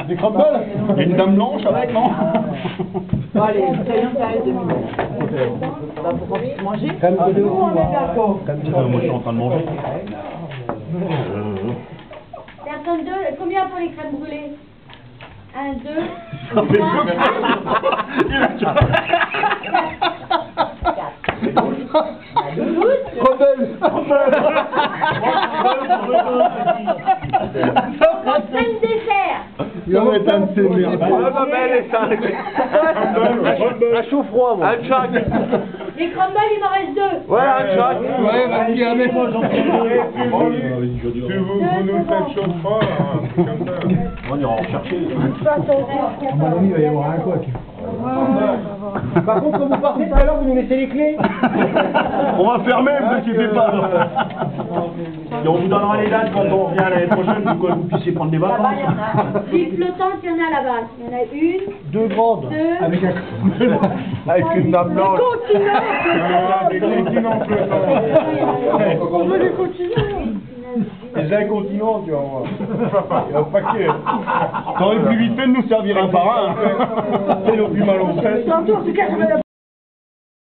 Des crumbles. Il y a une dame blanche avec, non? Bon, allez, soyons sérieux 2 minutes. Bah, pour qu'on puisse manger. Moi, je suis en train de manger. Personne deux, combien pour les crèmes brûlées? 1, 2, 3, 5 desserts. Il en est un de ces merdes. Ma belle est ça. Un chaud froid, moi. Un chac. Les crumbles, il m'en reste 2. Ouais, un chac. Ouais, vas-y, allez. Si vous nous faites chaud froid, comme ça. On ira en chercher. À mon avis, il va y avoir un couac. Par contre, quand vous partez tout à l'heure, vous nous laissez les clés. On va fermer, ne vous inquiétez pas. Et on vous donnera les dates quand on revient l'année prochaine pour que vous puissiez prendre des Là-bas, vacances. il y en a. L'île flottante, il y en a là-bas. Il y en a une, 2 grandes. 2. Avec un Avec une dame blanche. Des continents flottants. On veut des continents. Des incontinents, tu vas voir. Il y a un paquet. T'aurais plus vite fait de nous servir un par un. C'est le plus mal au fait. Tantôt, en tout cas, je me